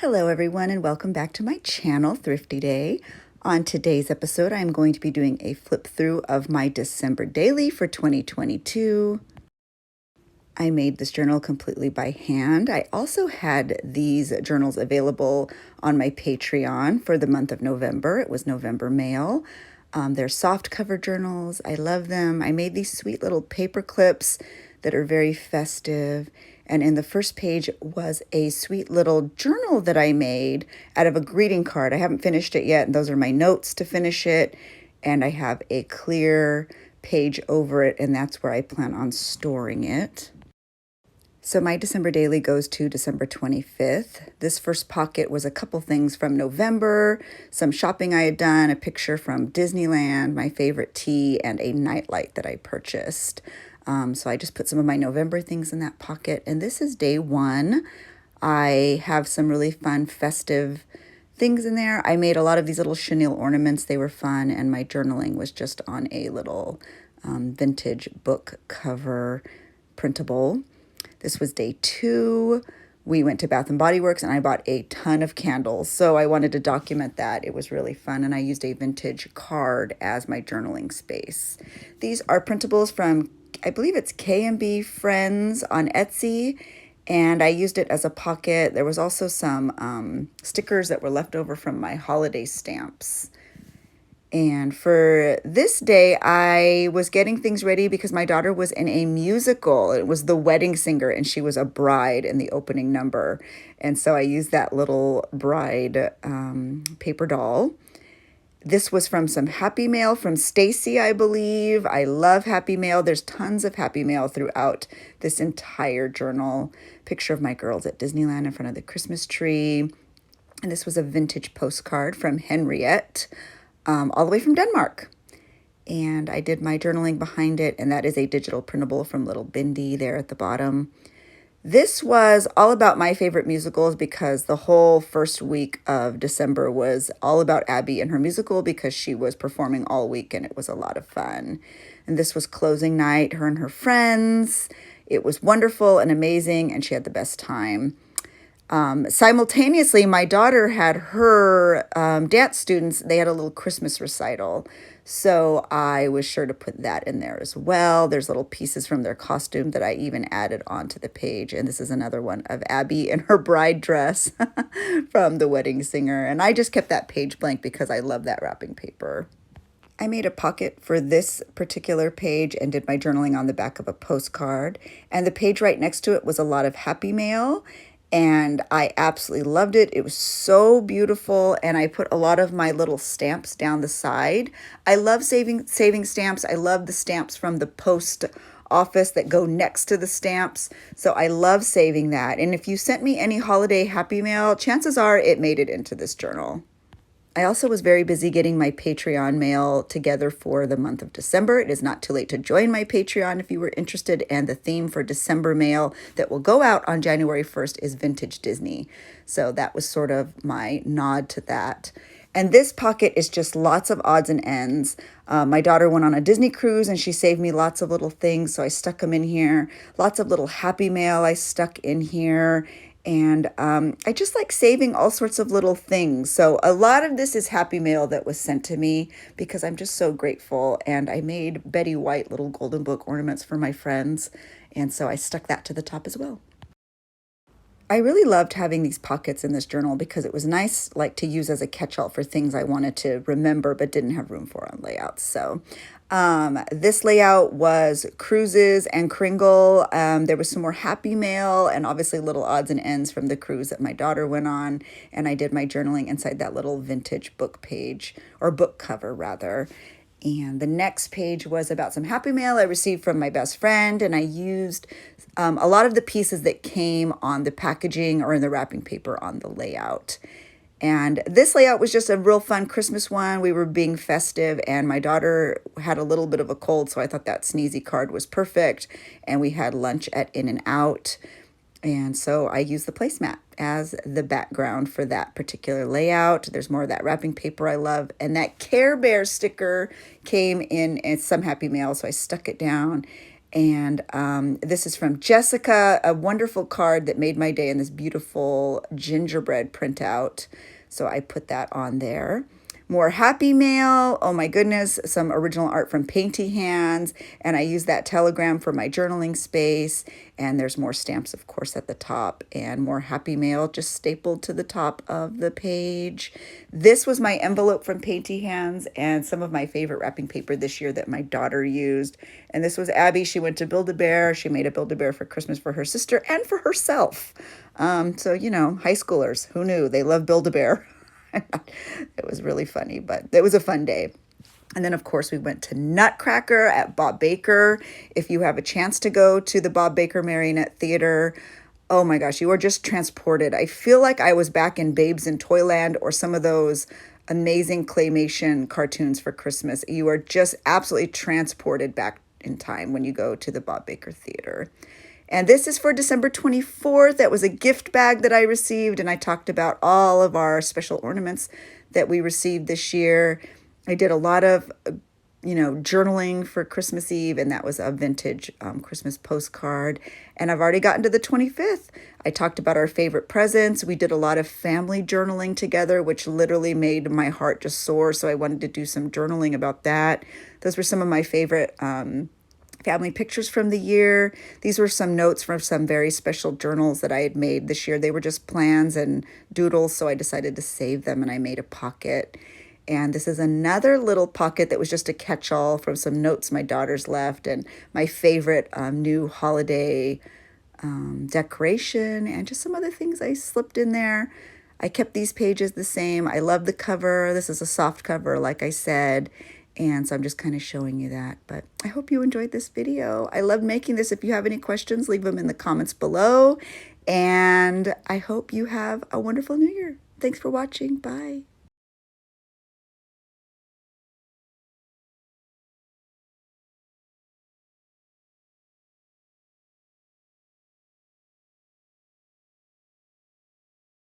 Hello everyone and welcome back to my channel, Thrifty Day. On today's episode, I'm going to be doing a flip through of my December daily for 2022. I made this journal completely by hand. I also had these journals available on my Patreon for the month of November. It was November mail. They're soft cover journals. I love them. I made these sweet little paper clips that are very festive. And in the first page was a sweet little journal that I made out of a greeting card. I haven't finished it yet, and those are my notes to finish it. And I have a clear page over it, and that's where I plan on storing it. So my December daily goes to December 25th. This first pocket was a couple things from November, some shopping I had done, a picture from Disneyland, my favorite tea, and a nightlight that I purchased. So I just put some of my November things in that pocket. And this is day one. I have some really fun festive things in there. I made a lot of these little chenille ornaments. They were fun. And my journaling was just on a little vintage book cover printable. This was day two. We went to Bath & Body Works and I bought a ton of candles. So I wanted to document that. It was really fun. And I used a vintage card as my journaling space. These are printables from, I believe it's K&B Friends on Etsy. And I used it as a pocket. There was also some stickers that were left over from my holiday stamps. And for this day, I was getting things ready because my daughter was in a musical. It was The Wedding Singer, and she was a bride in the opening number. And so I used that little bride paper doll. This was from some Happy Mail from Stacy, I believe. I love Happy Mail. There's tons of Happy Mail throughout this entire journal. Picture of my girls at Disneyland in front of the Christmas tree. And this was a vintage postcard from Henriette. All the way from Denmark. And I did my journaling behind it, and that is a digital printable from Little Bindi there at the bottom. This was all about my favorite musicals because the whole first week of December was all about Abby and her musical because she was performing all week and it was a lot of fun. And this was closing night, her and her friends. It was wonderful and amazing, and she had the best time. Simultaneously, my daughter had her dance students, they had a little Christmas recital. So I was sure to put that in there as well. There's little pieces from their costume that I even added onto the page. And this is another one of Abby in her bride dress from The Wedding Singer. And I just kept that page blank because I love that wrapping paper. I made a pocket for this particular page and did my journaling on the back of a postcard. And the page right next to it was a lot of Happy Mail. And I absolutely loved it. It was so beautiful. And I put a lot of my little stamps down the side. I love saving stamps. I love the stamps from the post office that go next to the stamps. So I love saving that. And if you sent me any holiday Happy Mail, chances are it made it into this journal. I also was very busy getting my Patreon mail together for the month of December. It is not too late to join my Patreon if you were interested. And the theme for December mail that will go out on January 1st is Vintage Disney. So that was sort of my nod to that. And this pocket is just lots of odds and ends. My daughter went on a Disney cruise and she saved me lots of little things. So I stuck them in here. Lots of little Happy Mail I stuck in here. And I just like saving all sorts of little things. So a lot of this is Happy Mail that was sent to me because I'm just so grateful. And I made Betty White little golden book ornaments for my friends. And so I stuck that to the top as well. I really loved having these pockets in this journal because it was nice like to use as a catch-all for things I wanted to remember but didn't have room for on layouts. So this layout was cruises and Kringle. There was some more Happy Mail and obviously little odds and ends from the cruise that my daughter went on. And I did my journaling inside that little vintage book page, or book cover rather. And the next page was about some Happy Mail I received from my best friend. And I used a lot of the pieces that came on the packaging or in the wrapping paper on the layout. And this layout was just a real fun Christmas one. We were being festive and my daughter had a little bit of a cold, so I thought that sneezy card was perfect. And we had lunch at In-N-Out. And so I used the placemat as the background for that particular layout. There's more of that wrapping paper I love. And that Care Bear sticker came in some Happy Mail, so I stuck it down. And this is from Jessica, a wonderful card that made my day in this beautiful gingerbread printout. So I put that on there. More happy mail. Oh my goodness, some original art from Painty Hands. And I use that telegram for my journaling space. And there's more stamps, of course, at the top. And more happy mail just stapled to the top of the page. This was my envelope from Painty Hands and some of my favorite wrapping paper this year that my daughter used. And this was Abby. She went to Build-A-Bear. She made a Build-A-Bear for Christmas for her sister and for herself. So, you know, high schoolers, who knew? They love Build-A-Bear. It was really funny, but it was a fun day. And then, of course, we went to Nutcracker at Bob Baker. If you have a chance to go to the Bob Baker Marionette Theater, oh my gosh, you are just transported. I feel like I was back in Babes in Toyland or some of those amazing claymation cartoons for Christmas. You are just absolutely transported back in time when you go to the Bob Baker Theater. And this is for December 24th. That was a gift bag that I received, and I talked about all of our special ornaments that we received this year. I did a lot of, journaling for Christmas Eve, and that was a vintage Christmas postcard. And I've already gotten to the 25th. I talked about our favorite presents. We did a lot of family journaling together, which literally made my heart just soar. So I wanted to do some journaling about that. Those were some of my favorite family pictures from the year. These were some notes from some very special journals that I had made this year. They were just plans and doodles, so I decided to save them, and I made a pocket. And this is another little pocket that was just a catch-all from some notes my daughters left, and my favorite new holiday decoration, and just some other things I slipped in there. I kept these pages the same. I love the cover. This is a soft cover, like I said. And so I'm just kind of showing you that. But I hope you enjoyed this video. I love making this. If you have any questions, leave them in the comments below. And I hope you have a wonderful New Year. Thanks for watching. Bye.